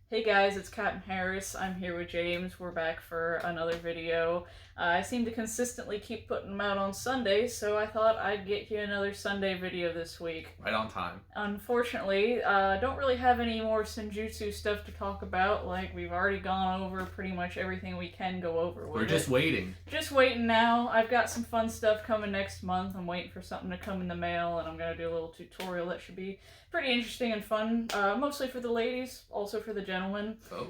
Hey guys, it's Captain Harris. I'm here with James. We're back for another video. I seem to consistently keep putting them out on Sunday, so I thought I'd get you another Sunday video this week. Right on time. Unfortunately, don't really have any more Senjutsu stuff to talk about. Like, we've already gone over pretty much everything we can go over with We're just waiting. Just waiting now. I've got some fun stuff coming next month. I'm waiting for something to come in the mail, and I'm going to do a little tutorial that should be pretty interesting and fun. Mostly for the ladies, also for the gentlemen. Oh.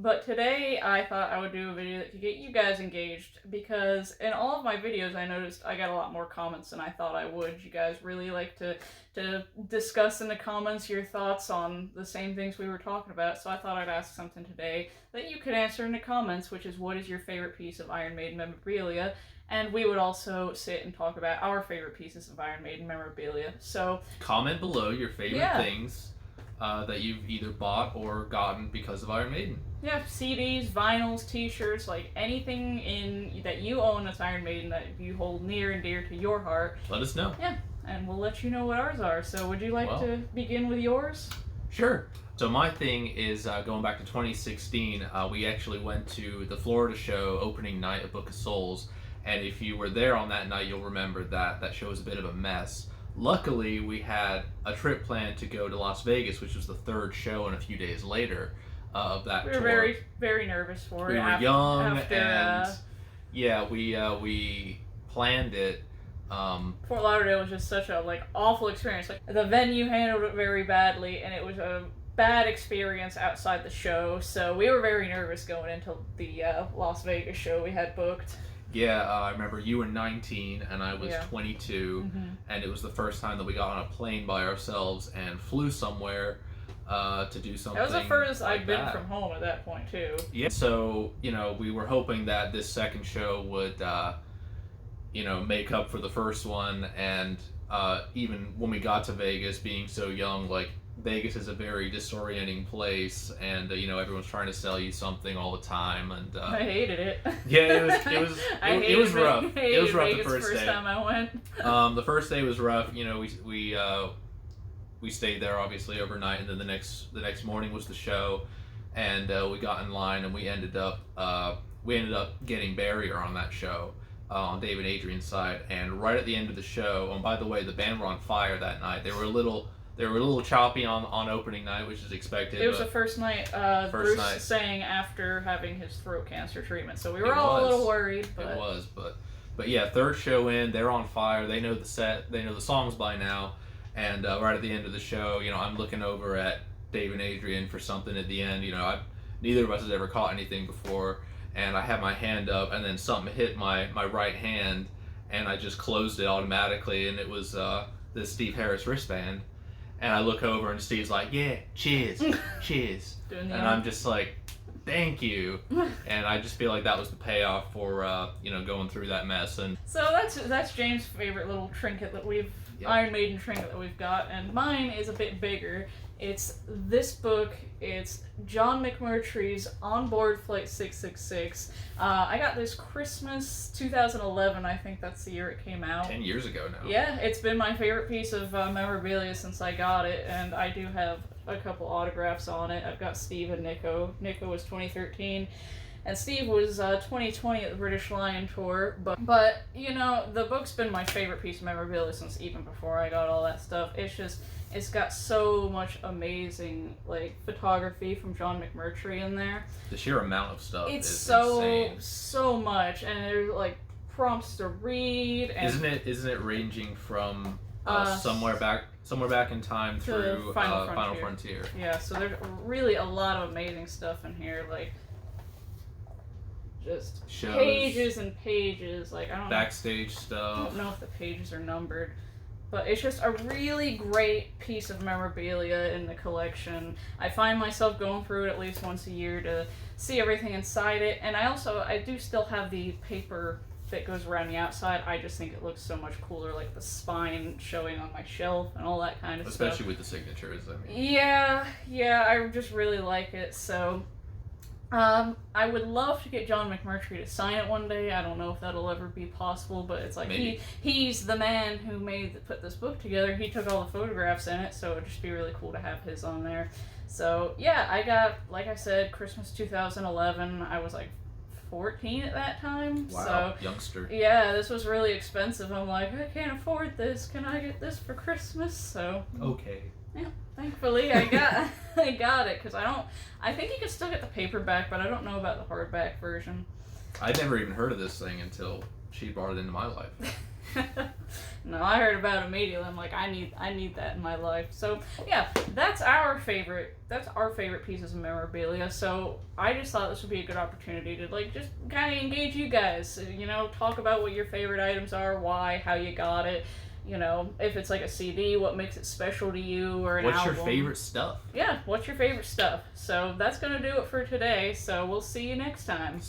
But today I thought I would do a video that could get you guys engaged, because in all of my videos I noticed I got a lot more comments than I thought I would. You guys really like to discuss in the comments your thoughts on the same things we were talking about, so I thought I'd ask something today that you could answer in the comments, which is, what is your favorite piece of Iron Maiden memorabilia? And we would also sit and talk about our favorite pieces of Iron Maiden memorabilia. So comment below your favorite things that you've either bought or gotten because of Iron Maiden. Yeah, CDs, vinyls, t-shirts, like anything that you own that's Iron Maiden that you hold near and dear to your heart. Let us know. Yeah, and we'll let you know what ours are. So would you like to begin with yours? Sure. So my thing is going back to 2016, we actually went to the Florida show opening night of Book of Souls, and if you were there on that night, you'll remember that that show was a bit of a mess. Luckily, we had a trip planned to go to Las Vegas, which was the third show, and a few days later of that tour. We were very, very nervous for it. We were young, and we planned it. Fort Lauderdale was just such a awful experience. Like, the venue handled it very badly, and it was a bad experience outside the show. So we were very nervous going into the Las Vegas show we had booked. Yeah, I remember you were 19 and I was 22, and it was the first time that we got on a plane by ourselves and flew somewhere to do something. That was the furthest I'd been from home at that point, too. Yeah, so, we were hoping that this second show would, make up for the first one, and even when we got to Vegas, being so young, Vegas is a very disorienting place, and everyone's trying to sell you something all the time, and I hated it. Yeah, it was rough. It was rough Vegas the first day. Time I went. The first day was rough. We stayed there obviously overnight, and then the next morning was the show, and we got in line, and we ended up getting barrier on that show. On Dave and Adrian's side, and right at the end of the show, and by the way, the band were on fire that night. They were a little choppy on opening night, which is expected. It was the first night. Bruce sang after having his throat cancer treatment, so we were all a little worried. But... It was, but yeah, third show in, they're on fire. They know the set, they know the songs by now, and right at the end of the show, I'm looking over at Dave and Adrian for something at the end. Neither of us has ever caught anything before. And I had my hand up, and then something hit my right hand, and I just closed it automatically, and it was this Steve Harris wristband. And I look over, and Steve's like, "Yeah, cheers, cheers," and I'm just like, "Thank you." And I just feel like that was the payoff for going through that mess. And so that's James' favorite little trinket that we've Iron Maiden trinket that we've got, and mine is a bit bigger. It's this book. It's John McMurtry's On Board Flight 666. I got this Christmas 2011. I think that's the year it came out. 10 years ago now. Yeah, it's been my favorite piece of memorabilia since I got it, and I do have a couple autographs on it. I've got Steve and Nico. Nico was 2013. And Steve was 2020 at the British Lion Tour, but the book's been my favorite piece of memorabilia since even before I got all that stuff. It's got so much amazing photography from John McMurtry in there. The sheer amount of stuff is insane. So much, and there's prompts to read. And isn't it ranging from somewhere back in time through Final Frontier? Yeah, so there's really a lot of amazing stuff in here, just shows, pages and pages. I don't backstage stuff. I don't know if the pages are numbered, but it's just a really great piece of memorabilia in the collection. I find myself going through it at least once a year to see everything inside it, and I do still have the paper that goes around the outside. I just think it looks so much cooler, the spine showing on my shelf and all that kind of Especially with the signatures, I mean. Yeah, I just really like it, so... I would love to get John McMurtry to sign it one day. I don't know if that'll ever be possible, but it's like he's the man who put this book together. He took all the photographs in it, so it'd just be really cool to have his on there. So yeah, I got, like I said, Christmas 2011. I was like 14 at that time. Wow, so, youngster. Yeah, this was really expensive. I'm like, I can't afford this. Can I get this for Christmas? So okay. Yeah, thankfully I got I got it because I think you can still get the paperback, but I don't know about the hardback version. I'd never even heard of this thing until she brought it into my life. No, I heard about it immediately. I'm like, I need that in my life. So yeah, that's our favorite pieces of memorabilia. So I just thought this would be a good opportunity to like just kind of engage you guys. You know, talk about what your favorite items are, why, how you got it. You know, if it's like a CD, what makes it special to you, or an album. What's your favorite stuff? Yeah, what's your favorite stuff? So that's going to do it for today. So we'll see you next time.